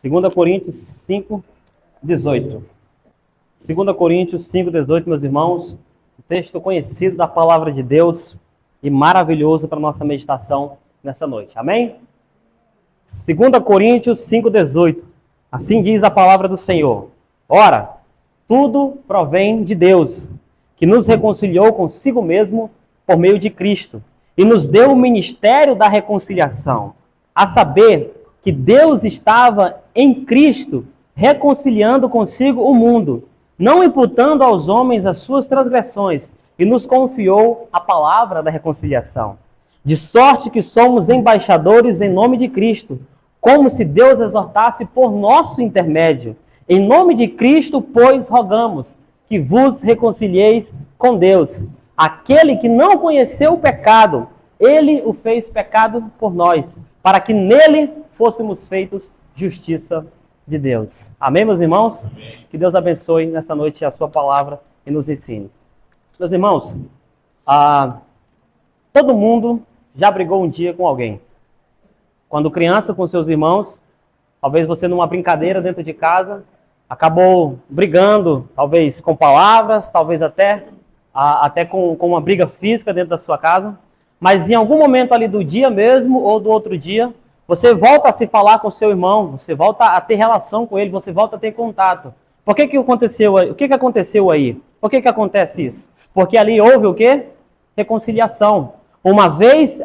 2 Coríntios 5, 18. 2 Coríntios 5, 18, meus irmãos, um texto conhecido da palavra de Deus e maravilhoso para a nossa meditação nessa noite. Amém? 2 Coríntios 5, 18. Assim diz a palavra do Senhor. Ora, tudo provém de Deus, que nos reconciliou consigo mesmo por meio de Cristo e nos deu o ministério da reconciliação, a saber que Deus estava em Cristo reconciliando consigo o mundo, não imputando aos homens as suas transgressões, e nos confiou a palavra da reconciliação. De sorte que somos embaixadores em nome de Cristo, como se Deus exortasse por nosso intermédio. Em nome de Cristo, pois, rogamos que vos reconcilieis com Deus. Aquele que não conheceu o pecado, ele o fez pecado por nós, para que nele fôssemos feitos justiça de Deus. Amém, meus irmãos? Amém. Que Deus abençoe nessa noite a sua palavra e nos ensine. Meus irmãos, todo mundo já brigou um dia com alguém. Quando criança, com seus irmãos, talvez você numa brincadeira dentro de casa, acabou brigando, talvez com palavras, talvez até com uma briga física dentro da sua casa. Mas em algum momento ali do dia mesmo ou do outro dia, você volta a se falar com seu irmão, você volta a ter relação com ele, você volta a ter contato. O que aconteceu aí? Por que acontece isso? Porque ali houve o quê? Reconciliação. Uma vez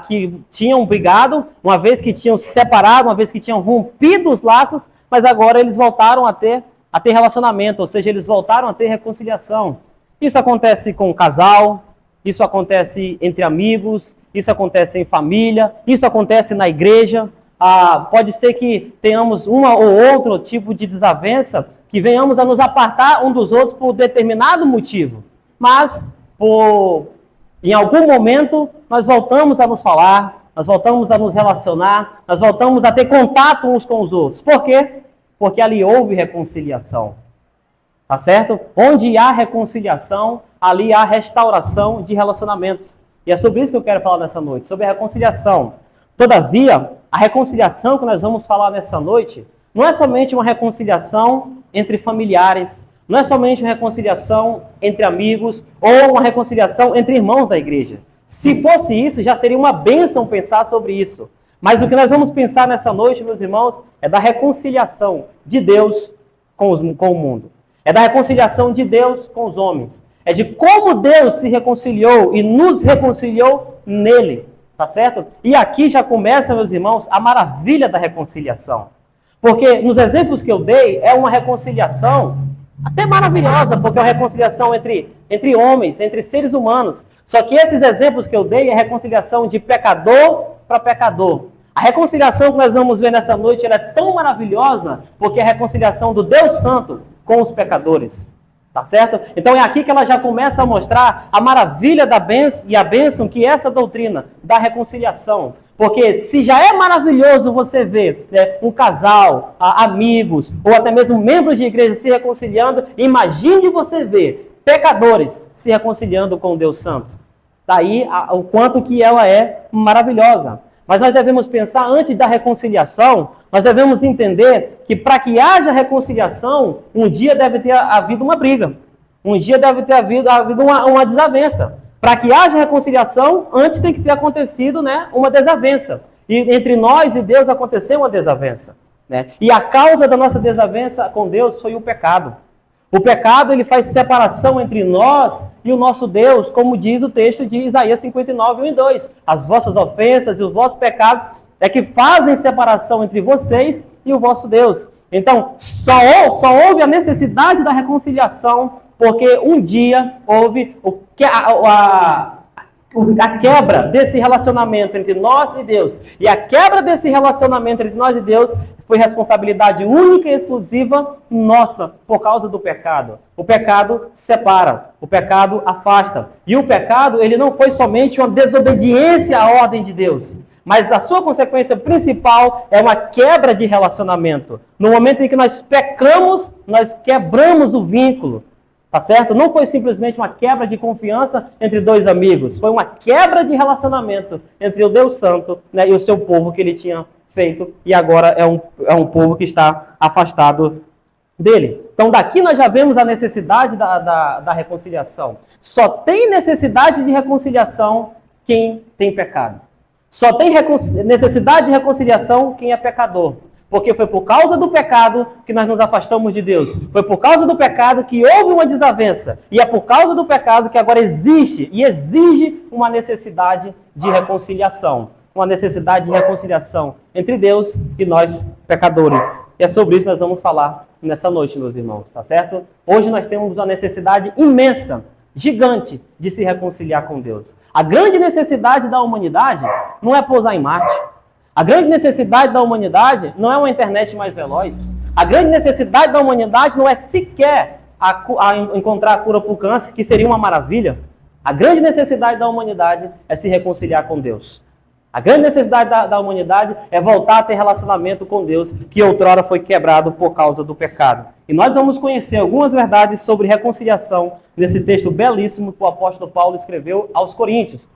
que tinham brigado, uma vez que tinham se separado, uma vez que tinham rompido os laços, mas agora eles voltaram a ter relacionamento, ou seja, eles voltaram a ter reconciliação. Isso acontece com o casal, isso acontece entre amigos, isso acontece em família, isso acontece na igreja. Pode ser que tenhamos uma ou outro tipo de desavença, que venhamos a nos apartar um dos outros por determinado motivo. Mas, em algum momento, nós voltamos a nos falar, nós voltamos a nos relacionar, nós voltamos a ter contato uns com os outros. Por quê? Porque ali houve reconciliação. Tá certo? Onde há reconciliação, ali há restauração de relacionamentos. E é sobre isso que eu quero falar nessa noite, sobre a reconciliação. Todavia, a reconciliação que nós vamos falar nessa noite não é somente uma reconciliação entre familiares, não é somente uma reconciliação entre amigos ou uma reconciliação entre irmãos da igreja. Se fosse isso, já seria uma bênção pensar sobre isso. Mas o que nós vamos pensar nessa noite, meus irmãos, é da reconciliação de Deus com o mundo. É da reconciliação de Deus com os homens. É de como Deus se reconciliou e nos reconciliou nele. Tá certo? E aqui já começa, meus irmãos, a maravilha da reconciliação. Porque nos exemplos que eu dei, é uma reconciliação até maravilhosa, porque é uma reconciliação entre homens, entre seres humanos. Só que esses exemplos que eu dei é reconciliação de pecador para pecador. A reconciliação que nós vamos ver nessa noite, ela é tão maravilhosa, porque é a reconciliação do Deus Santo com os pecadores. Tá certo? Então é aqui que ela já começa a mostrar a maravilha da bênção e a bênção que é essa doutrina da reconciliação. Porque se já é maravilhoso você ver um casal, amigos, ou até mesmo membros de igreja se reconciliando, imagine você ver pecadores se reconciliando com o Deus Santo. Daí o quanto que ela é maravilhosa. Mas nós devemos pensar, antes da reconciliação, nós devemos entender que para que haja reconciliação, um dia deve ter havido uma briga. Um dia deve ter havido uma desavença. Para que haja reconciliação, antes tem que ter acontecido, uma desavença. E entre nós e Deus aconteceu uma desavença. E a causa da nossa desavença com Deus foi o pecado. O pecado, ele faz separação entre nós e o nosso Deus, como diz o texto de Isaías 59, 1 e 2. As vossas ofensas e os vossos pecados é que fazem separação entre vocês e o vosso Deus. Então, só houve a necessidade da reconciliação, porque um dia houve a quebra desse relacionamento entre nós e Deus. E a quebra desse relacionamento entre nós e Deus foi responsabilidade única e exclusiva nossa, por causa do pecado. O pecado separa, o pecado afasta. E o pecado, ele não foi somente uma desobediência à ordem de Deus, mas a sua consequência principal é uma quebra de relacionamento. No momento em que nós pecamos, nós quebramos o vínculo. Tá certo? Não foi simplesmente uma quebra de confiança entre dois amigos. Foi uma quebra de relacionamento entre o Deus Santo e o seu povo que ele tinha feito e agora é um povo que está afastado dele. Então daqui nós já vemos a necessidade da reconciliação. Só tem necessidade de reconciliação quem tem pecado. Só tem necessidade de reconciliação quem é pecador. Porque foi por causa do pecado que nós nos afastamos de Deus. Foi por causa do pecado que houve uma desavença. E é por causa do pecado que agora existe e exige uma necessidade de reconciliação. Uma necessidade de reconciliação entre Deus e nós, pecadores. E é sobre isso que nós vamos falar nessa noite, meus irmãos, tá certo? Hoje nós temos uma necessidade imensa, gigante, de se reconciliar com Deus. A grande necessidade da humanidade não é pousar em Marte. A grande necessidade da humanidade não é uma internet mais veloz. A grande necessidade da humanidade não é sequer encontrar a cura para o câncer, que seria uma maravilha. A grande necessidade da humanidade é se reconciliar com Deus. A grande necessidade da humanidade é voltar a ter relacionamento com Deus, que outrora foi quebrado por causa do pecado. E nós vamos conhecer algumas verdades sobre reconciliação nesse texto belíssimo que o apóstolo Paulo escreveu aos Coríntios.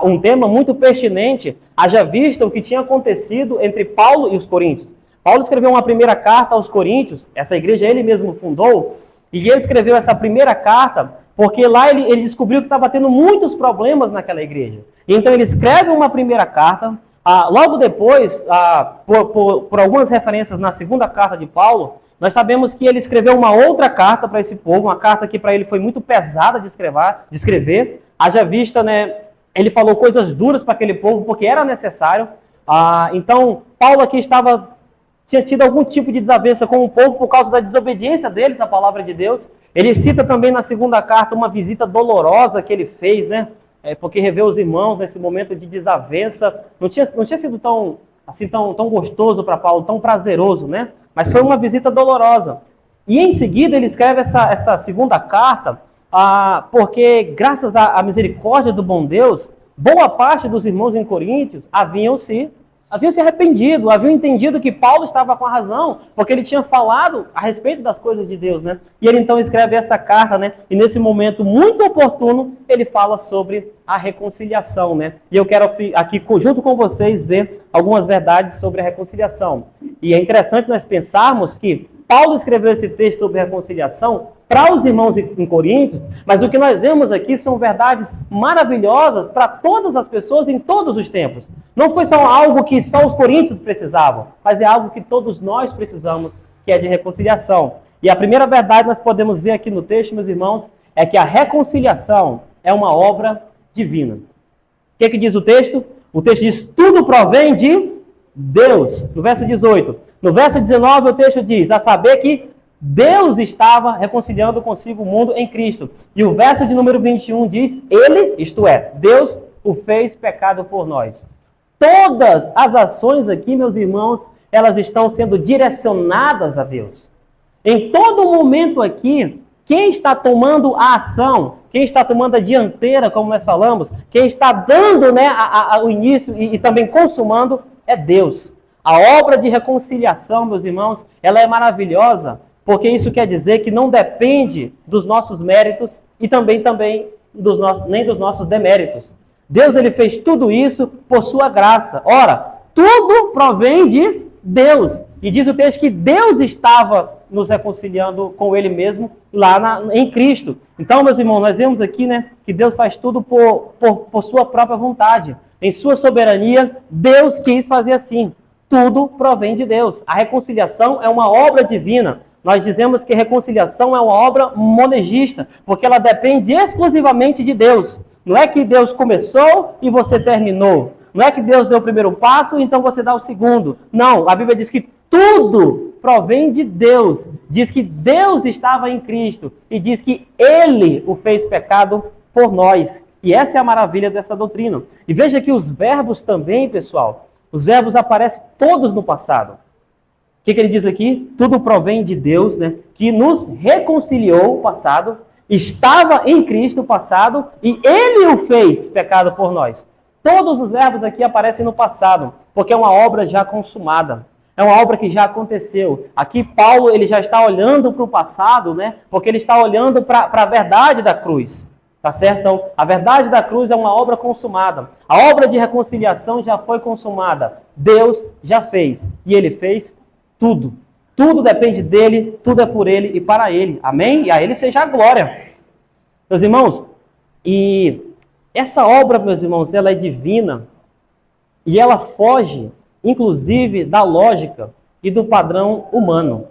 Um tema muito pertinente, haja vista o que tinha acontecido entre Paulo e os Coríntios. Paulo escreveu uma primeira carta aos Coríntios, essa igreja ele mesmo fundou, e ele escreveu essa primeira carta porque lá ele descobriu que estava tendo muitos problemas naquela igreja. E então ele escreve uma primeira carta, logo depois, por algumas referências na segunda carta de Paulo, nós sabemos que ele escreveu uma outra carta para esse povo, uma carta que para ele foi muito pesada de escrever, haja vista, né? Ele falou coisas duras para aquele povo, porque era necessário. Então, Paulo aqui tinha tido algum tipo de desavença com o povo por causa da desobediência deles à palavra de Deus. Ele cita também na segunda carta uma visita dolorosa que ele fez, né? Porque rever os irmãos nesse momento de desavença não tinha sido tão gostoso para Paulo, tão prazeroso, né? Mas foi uma visita dolorosa. E em seguida ele escreve essa segunda carta, porque graças à misericórdia do bom Deus, boa parte dos irmãos em Coríntios haviam se arrependido, haviam entendido que Paulo estava com a razão, porque ele tinha falado a respeito das coisas de Deus, né? E ele então escreve essa carta, né? E nesse momento muito oportuno, ele fala sobre a reconciliação, né? E eu quero aqui, junto com vocês, ver algumas verdades sobre a reconciliação. E é interessante nós pensarmos que Paulo escreveu esse texto sobre reconciliação para os irmãos em Coríntios, mas o que nós vemos aqui são verdades maravilhosas para todas as pessoas em todos os tempos. Não foi só algo que só os coríntios precisavam, mas é algo que todos nós precisamos, que é de reconciliação. E a primeira verdade que nós podemos ver aqui no texto, meus irmãos, é que a reconciliação é uma obra divina. O que diz o texto? O texto diz, tudo provém de Deus. No verso 18. No verso 19 o texto diz, a saber que Deus estava reconciliando consigo o mundo em Cristo. E o verso de número 21 diz, ele, isto é, Deus o fez pecado por nós. Todas as ações aqui, meus irmãos, elas estão sendo direcionadas a Deus. Em todo momento aqui, quem está tomando a ação, quem está tomando a dianteira, como nós falamos, quem está dando, né, o início e também consumando, é Deus. A obra de reconciliação, meus irmãos, ela é maravilhosa, porque isso quer dizer que não depende dos nossos méritos e também nem dos nossos deméritos. Deus ele fez tudo isso por sua graça. Ora, tudo provém de Deus. E diz o texto que Deus estava nos reconciliando com Ele mesmo lá em Cristo. Então, meus irmãos, nós vemos aqui, né, que Deus faz tudo por sua própria vontade. Em sua soberania, Deus quis fazer assim. Tudo provém de Deus. A reconciliação é uma obra divina. Nós dizemos que reconciliação é uma obra monergista, porque ela depende exclusivamente de Deus. Não é que Deus começou e você terminou. Não é que Deus deu o primeiro passo e então você dá o segundo. Não, a Bíblia diz que tudo provém de Deus. Diz que Deus estava em Cristo e diz que Ele o fez pecado por nós. E essa é a maravilha dessa doutrina. E veja que os verbos também, pessoal, os verbos aparecem todos no passado. O que ele diz aqui? Tudo provém de Deus, né? Que nos reconciliou, passado, estava em Cristo, passado, e Ele o fez pecado por nós. Todos os verbos aqui aparecem no passado, porque é uma obra já consumada. É uma obra que já aconteceu. Aqui Paulo ele já está olhando para o passado, né? Porque ele está olhando para a verdade da cruz. Tá certo? Então, a verdade da cruz é uma obra consumada. A obra de reconciliação já foi consumada. Deus já fez. E Ele fez tudo. Tudo depende dEle, tudo é por Ele e para Ele. Amém? E a Ele seja a glória. Meus irmãos, e essa obra, meus irmãos, ela é divina e ela foge, inclusive, da lógica e do padrão humano.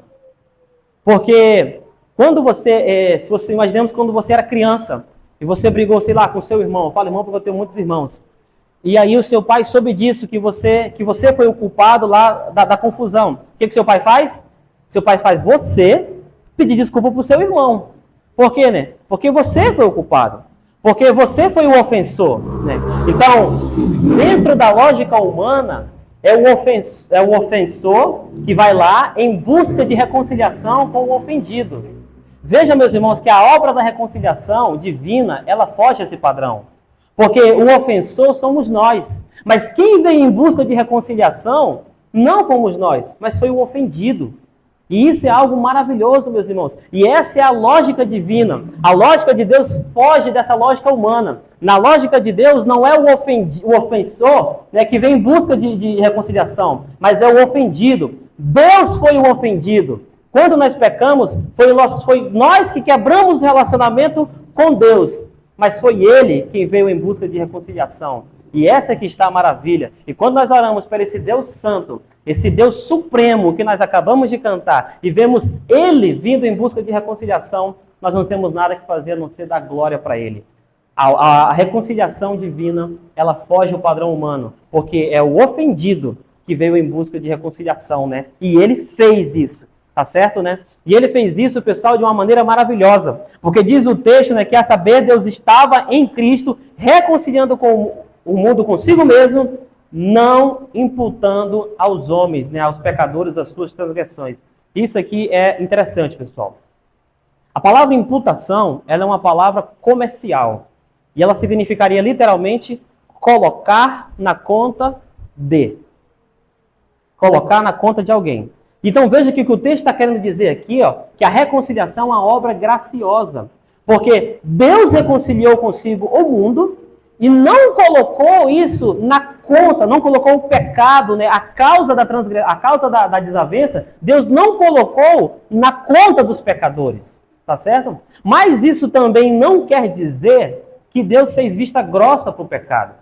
Porque quando se você imaginemos quando você era criança e você brigou, sei lá, com seu irmão, eu falo irmão porque eu tenho muitos irmãos, e aí o seu pai soube disso, que você foi o culpado lá da confusão. O que seu pai faz? Seu pai faz você pedir desculpa para o seu irmão. Por quê, né? Porque você foi o culpado. Porque você foi o ofensor, né? Então, dentro da lógica humana, é o ofensor que vai lá em busca de reconciliação com o ofendido. Veja, meus irmãos, que a obra da reconciliação divina, ela foge a esse padrão. Porque o ofensor somos nós. Mas quem vem em busca de reconciliação não fomos nós, mas foi o ofendido. E isso é algo maravilhoso, meus irmãos. E essa é a lógica divina. A lógica de Deus foge dessa lógica humana. Na lógica de Deus, não é o ofensor, né, que vem em busca de reconciliação, mas é o ofendido. Deus foi o ofendido. Quando nós pecamos, foi nós que quebramos o relacionamento com Deus. Mas foi Ele quem veio em busca de reconciliação. E essa é que está a maravilha. E quando nós oramos para esse Deus Santo, esse Deus Supremo que nós acabamos de cantar, e vemos Ele vindo em busca de reconciliação, nós não temos nada que fazer a não ser dar glória para Ele. A reconciliação divina, ela foge do padrão humano, porque é o ofendido que veio em busca de reconciliação, né? E Ele fez isso, tá certo, né? E Ele fez isso, pessoal, de uma maneira maravilhosa, porque diz o texto, né, que a saber, Deus estava em Cristo, reconciliando com o mundo consigo mesmo, não imputando aos homens, né, aos pecadores, as suas transgressões. Isso aqui é interessante, pessoal. A palavra imputação, ela é uma palavra comercial. E ela significaria literalmente colocar na conta de. Colocar na conta de alguém. Então veja que o texto está querendo dizer aqui, ó, que a reconciliação é uma obra graciosa. Porque Deus reconciliou consigo o mundo e não colocou isso na conta, não colocou o pecado, né, a causa da desavença, Deus não colocou na conta dos pecadores, tá certo? Mas isso também não quer dizer que Deus fez vista grossa para o pecado.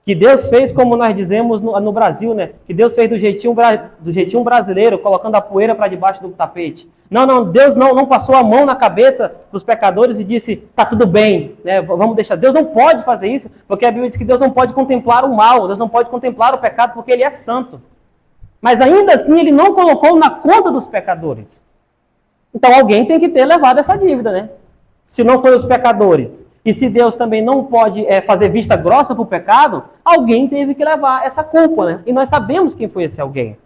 Que Deus fez, como nós dizemos no Brasil, né? Que Deus fez do jeitinho brasileiro, colocando a poeira para debaixo do tapete. Não, Deus não passou a mão na cabeça dos pecadores e disse, tá tudo bem, né? Vamos deixar. Deus não pode fazer isso, porque a Bíblia diz que Deus não pode contemplar o mal, Deus não pode contemplar o pecado, porque Ele é santo. Mas ainda assim, Ele não colocou na conta dos pecadores. Então alguém tem que ter levado essa dívida, né? Se não foram os pecadores. E se Deus também não pode fazer vista grossa para o pecado, alguém teve que levar essa culpa, né? E nós sabemos quem foi esse alguém.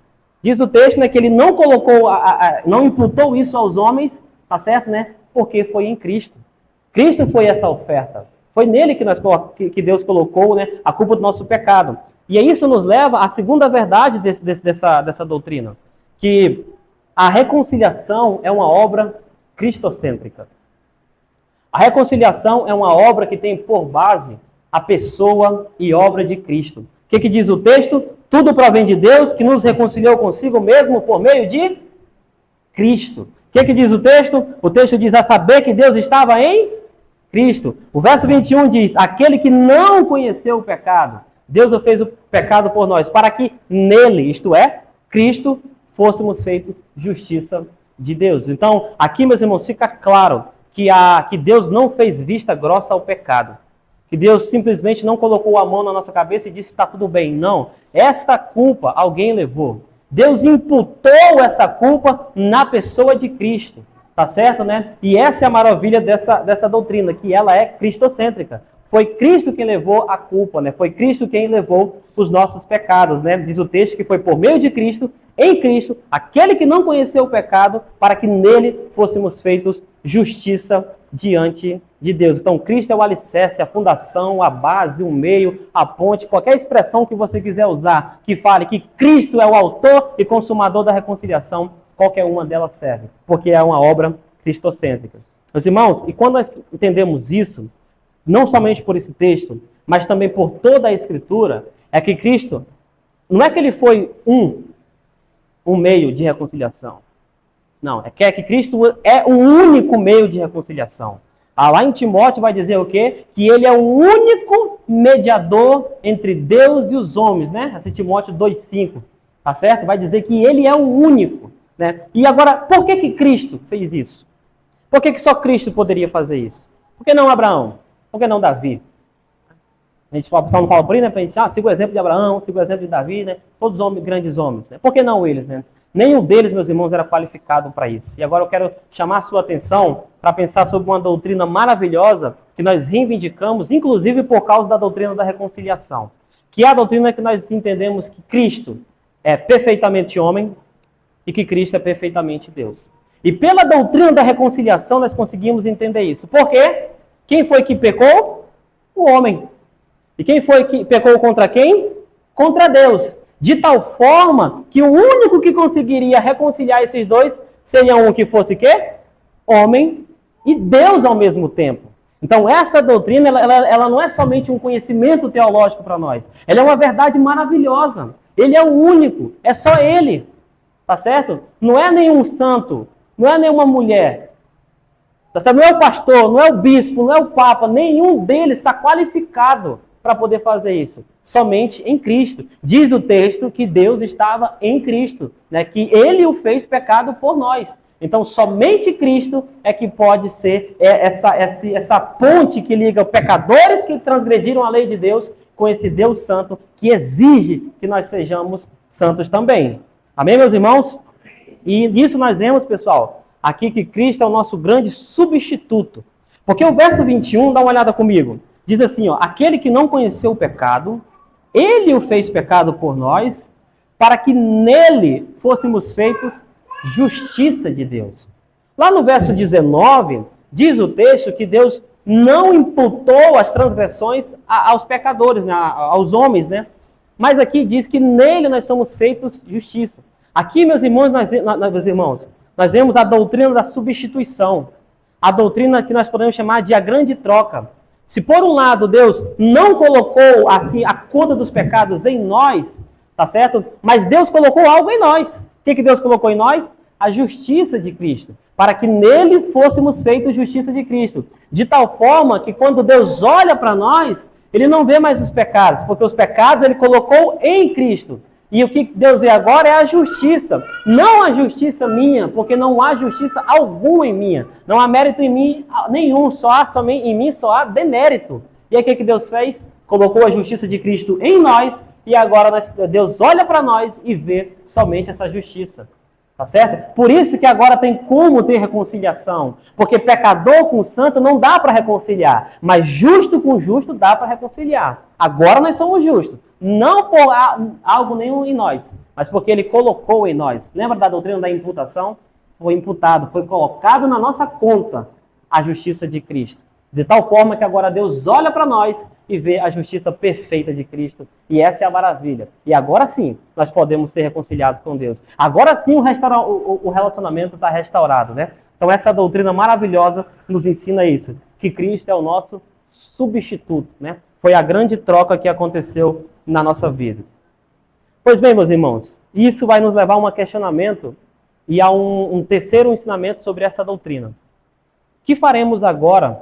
Diz o texto, né, que ele não colocou, não imputou isso aos homens, tá certo, né? Porque foi em Cristo. Cristo foi essa oferta. Foi nele que Deus colocou, né, a culpa do nosso pecado. E isso nos leva à segunda verdade dessa doutrina, que a reconciliação é uma obra cristocêntrica. A reconciliação é uma obra que tem por base a pessoa e obra de Cristo. O que diz o texto? Tudo provém de Deus, que nos reconciliou consigo mesmo por meio de Cristo. O que diz o texto? O texto diz a saber que Deus estava em Cristo. O verso 21 diz, aquele que não conheceu o pecado, Deus o fez o pecado por nós, para que nele, isto é, Cristo, fôssemos feitos justiça de Deus. Então, aqui, meus irmãos, fica claro que Deus não fez vista grossa ao pecado. Que Deus simplesmente não colocou a mão na nossa cabeça e disse, está tudo bem. Não. Essa culpa alguém levou. Deus imputou essa culpa na pessoa de Cristo. Tá certo, né? E essa é a maravilha dessa doutrina, que ela é cristocêntrica. Foi Cristo quem levou a culpa, né? Foi Cristo quem levou os nossos pecados, né? Diz o texto que foi por meio de Cristo, em Cristo, aquele que não conheceu o pecado, para que nele fôssemos feitos justiça diante de Deus. Então, Cristo é o alicerce, a fundação, a base, o meio, a ponte, qualquer expressão que você quiser usar, que fale que Cristo é o autor e consumador da reconciliação, qualquer uma delas serve, porque é uma obra cristocêntrica. Meus irmãos, e quando nós entendemos isso, não somente por esse texto, mas também por toda a Escritura, é que Cristo, não é que ele foi um meio de reconciliação. Não, é que Cristo é o único meio de reconciliação. Lá em Timóteo vai dizer o quê? Que ele é o único mediador entre Deus e os homens, né? Assim, Timóteo 2,5, tá certo? Vai dizer que ele é o único, né? E agora, por que Cristo fez isso? Por que só Cristo poderia fazer isso? Por que não Abraão? Por que não Davi? A gente fala, o pessoal não fala por aí, né? Pra gente, siga o exemplo de Abraão, siga o exemplo de Davi, né? Todos homens, grandes homens, né? Por que não eles, né? Nenhum deles, meus irmãos, era qualificado para isso. E agora eu quero chamar a sua atenção para pensar sobre uma doutrina maravilhosa que nós reivindicamos, inclusive por causa da doutrina da reconciliação. Que é a doutrina que nós entendemos que Cristo é perfeitamente homem e que Cristo é perfeitamente Deus. E pela doutrina da reconciliação nós conseguimos entender isso. Por quê? Quem foi que pecou? O homem. E quem foi que pecou contra quem? Contra Deus. De tal forma que o único que conseguiria reconciliar esses dois seria um que fosse quê? Homem e Deus ao mesmo tempo. Então essa doutrina, ela não é somente um conhecimento teológico para nós. Ela é uma verdade maravilhosa. Ele é o único, é só ele. Tá certo? Não é nenhum santo, não é nenhuma mulher. Tá certo? Não é o pastor, não é o bispo, não é o papa. Nenhum deles está qualificado para poder fazer isso. Somente em Cristo. Diz o texto que Deus estava em Cristo, né? Que ele o fez pecado por nós. Então, somente Cristo é que pode ser essa ponte que liga pecadores que transgrediram a lei de Deus com esse Deus santo que exige que nós sejamos santos também. Amém, meus irmãos? E nisso nós vemos, pessoal, aqui que Cristo é o nosso grande substituto. Porque o verso 21, dá uma olhada comigo, diz assim, ó, aquele que não conheceu o pecado, ele o fez pecado por nós, para que nele fôssemos feitos justiça de Deus. Lá no verso 19, diz o texto que Deus não imputou as transgressões aos pecadores, né, aos homens, né? Mas aqui diz que nele nós somos feitos justiça. Aqui, meus irmãos, nós vemos a doutrina da substituição. A doutrina que nós podemos chamar de a grande troca. Se por um lado Deus não colocou assim a conta dos pecados em nós, tá certo? Mas Deus colocou algo em nós. O que Deus colocou em nós? A justiça de Cristo. Para que nele fôssemos feitos justiça de Cristo. De tal forma que quando Deus olha para nós, ele não vê mais os pecados, porque os pecados ele colocou em Cristo. E o que Deus vê agora é a justiça. Não a justiça minha, porque não há justiça alguma em mim. Não há mérito em mim nenhum, somente em mim só há demérito. E aí o que Deus fez? Colocou a justiça de Cristo em nós, e agora Deus olha para nós e vê somente essa justiça. Tá certo? Por isso que agora tem como ter reconciliação. Porque pecador com santo não dá para reconciliar. Mas justo com justo dá para reconciliar. Agora nós somos justos. Não por algo nenhum em nós, mas porque ele colocou em nós. Lembra da doutrina da imputação? Foi imputado, foi colocado na nossa conta a justiça de Cristo. De tal forma que agora Deus olha para nós e vê a justiça perfeita de Cristo. E essa é a maravilha. E agora sim, nós podemos ser reconciliados com Deus. Agora sim o relacionamento está restaurado, né? Então essa doutrina maravilhosa nos ensina isso. Que Cristo é o nosso substituto, né? Foi a grande troca que aconteceu na nossa vida. Pois bem, meus irmãos, isso vai nos levar a um questionamento e a um terceiro ensinamento sobre essa doutrina. O que faremos agora,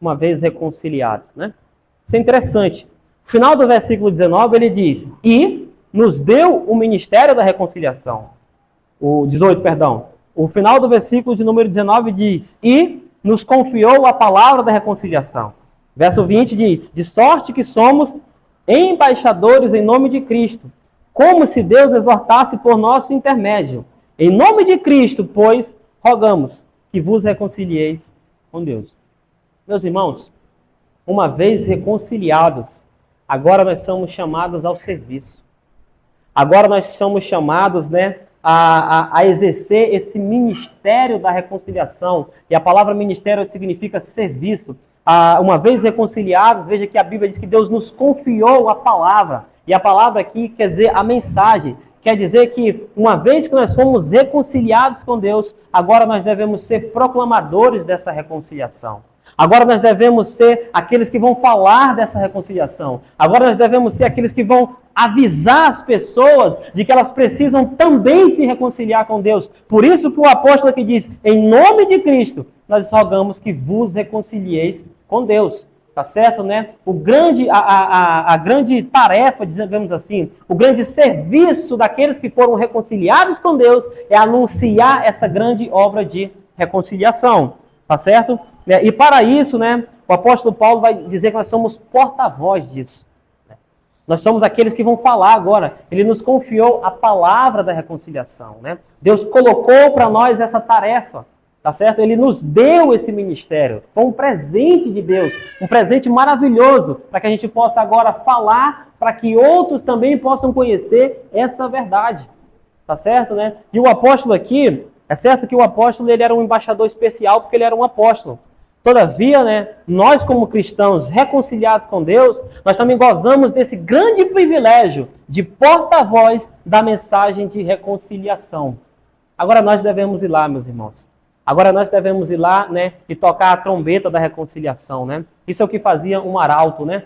uma vez reconciliados, né? Isso é interessante. No final do versículo 19, ele diz, e nos deu o ministério da reconciliação. O 18, perdão. O final do versículo de número 19 diz, e nos confiou a palavra da reconciliação. Verso 20 diz, de sorte que somos embaixadores em nome de Cristo, como se Deus exortasse por nosso intermédio. Em nome de Cristo, pois, rogamos que vos reconcilieis com Deus. Meus irmãos, uma vez reconciliados, agora nós somos chamados ao serviço. Agora nós somos chamados, né, a exercer esse ministério da reconciliação. E a palavra ministério significa serviço. Uma vez reconciliados, veja que a Bíblia diz que Deus nos confiou a palavra. E a palavra aqui quer dizer a mensagem. Quer dizer que uma vez que nós fomos reconciliados com Deus, agora nós devemos ser proclamadores dessa reconciliação. Agora nós devemos ser aqueles que vão falar dessa reconciliação. Agora nós devemos ser aqueles que vão avisar as pessoas de que elas precisam também se reconciliar com Deus. Por isso que o apóstolo aqui diz, em nome de Cristo, nós rogamos que vos reconcilieis com Deus. Tá certo, né? A grande tarefa, digamos assim, o grande serviço daqueles que foram reconciliados com Deus é anunciar essa grande obra de reconciliação. Tá certo? E para isso, né, o apóstolo Paulo vai dizer que nós somos porta-voz disso. Nós somos aqueles que vão falar agora. Ele nos confiou a palavra da reconciliação, né? Deus colocou para nós essa tarefa, tá certo? Ele nos deu esse ministério. Foi um presente de Deus, um presente maravilhoso, para que a gente possa agora falar, para que outros também possam conhecer essa verdade, tá certo, né? E o apóstolo aqui, é certo que o apóstolo ele era um embaixador especial, porque ele era um apóstolo. Todavia, né, nós como cristãos reconciliados com Deus, nós também gozamos desse grande privilégio de porta-voz da mensagem de reconciliação. Agora nós devemos ir lá, meus irmãos. Agora nós devemos ir lá, né, e tocar a trombeta da reconciliação, né? Isso é o que fazia um arauto, né?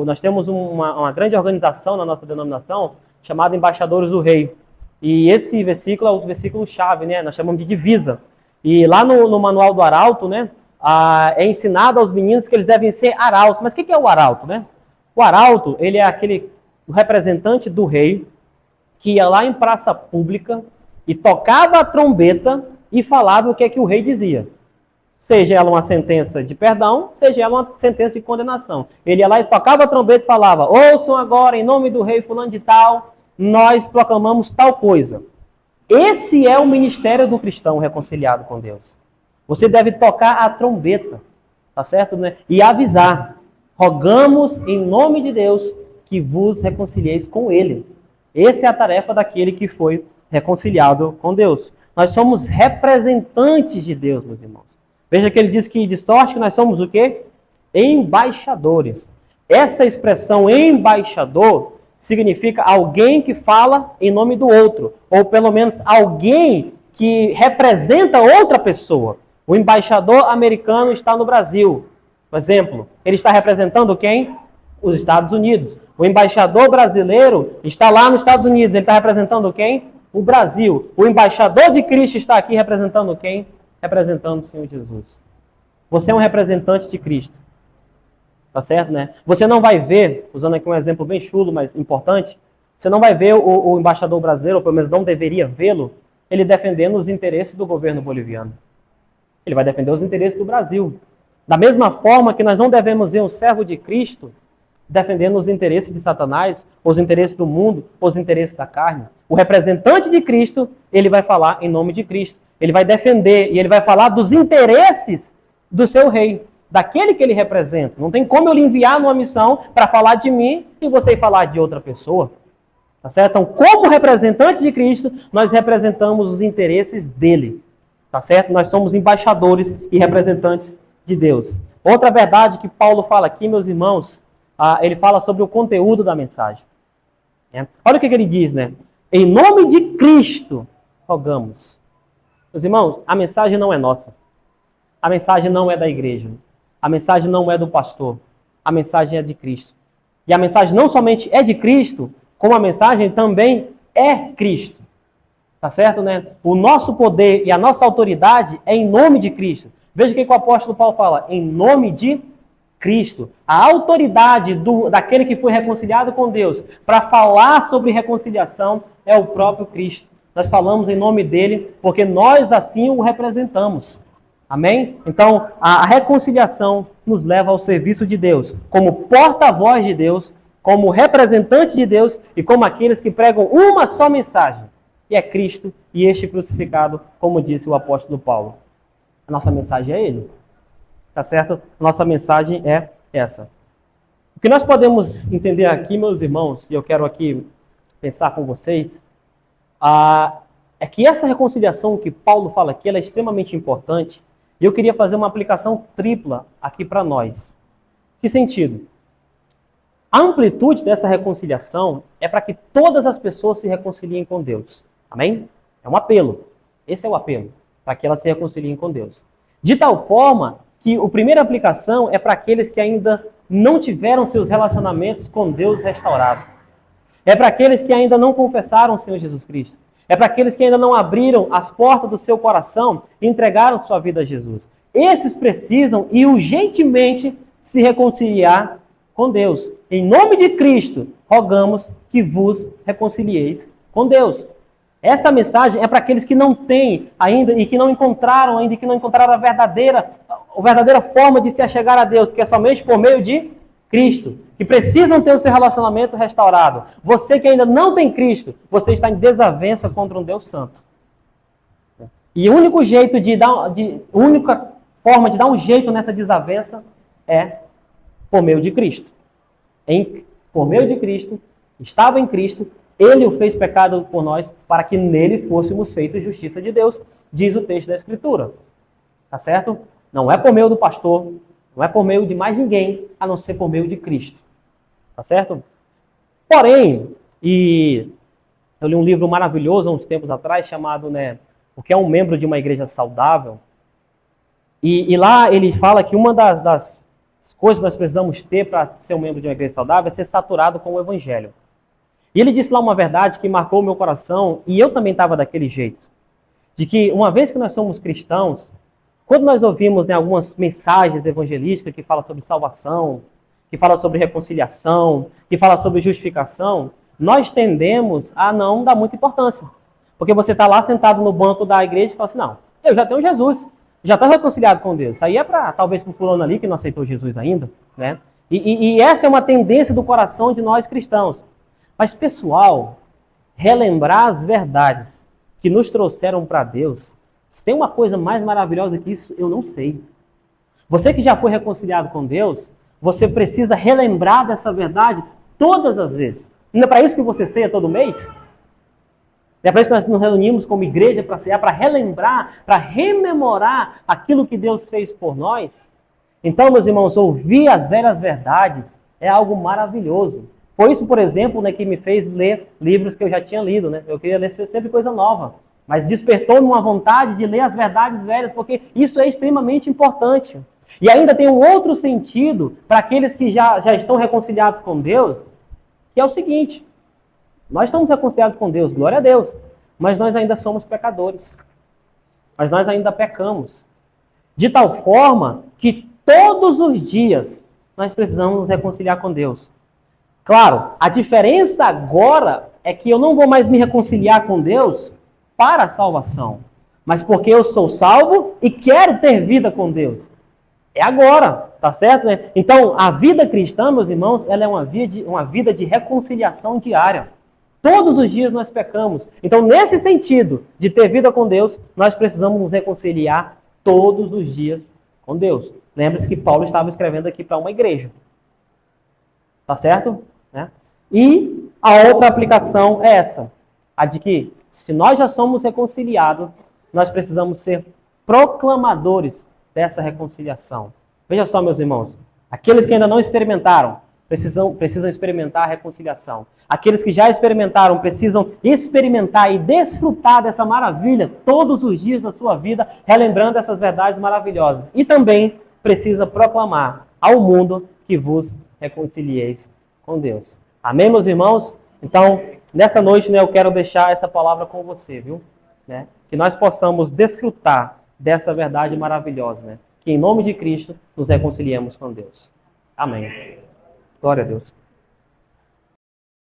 Nós temos uma grande organização na nossa denominação chamada Embaixadores do Rei. E esse versículo é o versículo-chave, né? Nós chamamos de divisa. E lá no manual do arauto, né? É ensinado aos meninos que eles devem ser arautos. Mas o que é o arauto, né? O arauto, ele é o representante do rei que ia lá em praça pública e tocava a trombeta e falava o que é que o rei dizia. Seja ela uma sentença de perdão, seja ela uma sentença de condenação. Ele ia lá e tocava a trombeta e falava, ouçam agora em nome do rei fulano de tal, nós proclamamos tal coisa. Esse é o ministério do cristão reconciliado com Deus. Você deve tocar a trombeta, tá certo, né? E avisar. Rogamos em nome de Deus que vos reconcilieis com Ele. Essa é a tarefa daquele que foi reconciliado com Deus. Nós somos representantes de Deus, meus irmãos. Veja que ele diz que de sorte que nós somos o quê? Embaixadores. Essa expressão embaixador significa alguém que fala em nome do outro. Ou pelo menos alguém que representa outra pessoa. O embaixador americano está no Brasil, por exemplo. Ele está representando quem? Os Estados Unidos. O embaixador brasileiro está lá nos Estados Unidos. Ele está representando quem? O Brasil. O embaixador de Cristo está aqui representando quem? Representando o Senhor Jesus. Você é um representante de Cristo. Tá certo, né? Você não vai ver, usando aqui um exemplo bem chulo, mas importante, você não vai ver o embaixador brasileiro, ou pelo menos não deveria vê-lo, ele defendendo os interesses do governo boliviano. Ele vai defender os interesses do Brasil. Da mesma forma que nós não devemos ver um servo de Cristo defendendo os interesses de Satanás, os interesses do mundo, os interesses da carne. O representante de Cristo, ele vai falar em nome de Cristo. Ele vai defender e ele vai falar dos interesses do seu rei, daquele que ele representa. Não tem como eu lhe enviar numa missão para falar de mim e você falar de outra pessoa. Tá certo? Então, como representante de Cristo, nós representamos os interesses dele. Tá certo? Nós somos embaixadores e representantes de Deus. Outra verdade que Paulo fala aqui, meus irmãos, ele fala sobre o conteúdo da mensagem. Olha o que ele diz, né? Em nome de Cristo, rogamos. Meus irmãos, a mensagem não é nossa. A mensagem não é da igreja. A mensagem não é do pastor. A mensagem é de Cristo. E a mensagem não somente é de Cristo, como a mensagem também é Cristo. Tá certo, né? O nosso poder e a nossa autoridade é em nome de Cristo. Veja o que o apóstolo Paulo fala. Em nome de Cristo. A autoridade daquele que foi reconciliado com Deus para falar sobre reconciliação é o próprio Cristo. Nós falamos em nome dele porque nós assim o representamos. Amém? Então, a reconciliação nos leva ao serviço de Deus, como porta-voz de Deus, como representante de Deus e como aqueles que pregam uma só mensagem. E é Cristo e este crucificado, como disse o apóstolo Paulo. A nossa mensagem é ele. Tá certo? A nossa mensagem é essa. O que nós podemos entender aqui, meus irmãos, e eu quero aqui pensar com vocês, é que essa reconciliação que Paulo fala aqui, ela é extremamente importante. E eu queria fazer uma aplicação tripla aqui para nós. Que sentido? A amplitude dessa reconciliação é para que todas as pessoas se reconciliem com Deus. Amém? É um apelo. Esse é o apelo, para que elas se reconciliem com Deus. De tal forma que a primeira aplicação é para aqueles que ainda não tiveram seus relacionamentos com Deus restaurados. É para aqueles que ainda não confessaram o Senhor Jesus Cristo. É para aqueles que ainda não abriram as portas do seu coração e entregaram sua vida a Jesus. Esses precisam e urgentemente se reconciliar com Deus. Em nome de Cristo, rogamos que vos reconcilieis com Deus. Essa mensagem é para aqueles que não têm ainda e que não encontraram ainda, e que não encontraram a verdadeira forma de se achegar a Deus, que é somente por meio de Cristo, que precisam ter o seu relacionamento restaurado. Você que ainda não tem Cristo, você está em desavença contra um Deus Santo. E o único jeito única forma de dar um jeito nessa desavença é por meio de Cristo. Por meio de Cristo, estava em Cristo, Ele o fez pecado por nós, para que nele fôssemos feitos justiça de Deus, diz o texto da Escritura. Tá certo? Não é por meio do pastor, não é por meio de mais ninguém, a não ser por meio de Cristo. Tá certo? Porém, eu li um livro maravilhoso há uns tempos atrás, chamado, O que é um membro de uma igreja saudável. E lá ele fala que uma das coisas que nós precisamos ter para ser um membro de uma igreja saudável é ser saturado com o Evangelho. E ele disse lá uma verdade que marcou o meu coração, e eu também estava daquele jeito. De que uma vez que nós somos cristãos, quando nós ouvimos algumas mensagens evangelísticas que falam sobre salvação, que falam sobre reconciliação, que falam sobre justificação, nós tendemos a não dar muita importância. Porque você está lá sentado no banco da igreja e fala assim, não, eu já tenho Jesus, já estou reconciliado com Deus. Isso aí é para, talvez, para o fulano ali que não aceitou Jesus ainda. Né? E essa é uma tendência do coração de nós cristãos. Mas, pessoal, relembrar as verdades que nos trouxeram para Deus, se tem uma coisa mais maravilhosa que isso, eu não sei. Você que já foi reconciliado com Deus, você precisa relembrar dessa verdade todas as vezes. Não é para isso que você ceia todo mês? Não é para isso que nós nos reunimos como igreja para cear, para relembrar, para rememorar aquilo que Deus fez por nós? Então, meus irmãos, ouvir as velhas verdades é algo maravilhoso. Foi isso, por exemplo, que me fez ler livros que eu já tinha lido. Eu queria ler sempre coisa nova. Mas despertou-me uma vontade de ler as verdades velhas, porque isso é extremamente importante. E ainda tem um outro sentido para aqueles que já estão reconciliados com Deus, que é o seguinte: nós estamos reconciliados com Deus, glória a Deus, mas nós ainda somos pecadores. Mas nós ainda pecamos. De tal forma que todos os dias nós precisamos nos reconciliar com Deus. Claro, a diferença agora é que eu não vou mais me reconciliar com Deus para a salvação, mas porque eu sou salvo e quero ter vida com Deus. É agora, tá certo? Então, a vida cristã, meus irmãos, ela é uma vida de reconciliação diária. Todos os dias nós pecamos. Então, nesse sentido de ter vida com Deus, nós precisamos nos reconciliar todos os dias com Deus. Lembre-se que Paulo estava escrevendo aqui para uma igreja. Tá certo? E a outra aplicação é essa, a de que, se nós já somos reconciliados, nós precisamos ser proclamadores dessa reconciliação. Veja só, meus irmãos, aqueles que ainda não experimentaram, precisam experimentar a reconciliação. Aqueles que já experimentaram, precisam experimentar e desfrutar dessa maravilha todos os dias da sua vida, relembrando essas verdades maravilhosas. E também precisa proclamar ao mundo que vos reconcilieis com Deus. Amém, meus irmãos? Então, nessa noite, eu quero deixar essa palavra com você, viu? Que nós possamos desfrutar dessa verdade maravilhosa, que em nome de Cristo nos reconciliemos com Deus. Amém. Glória a Deus.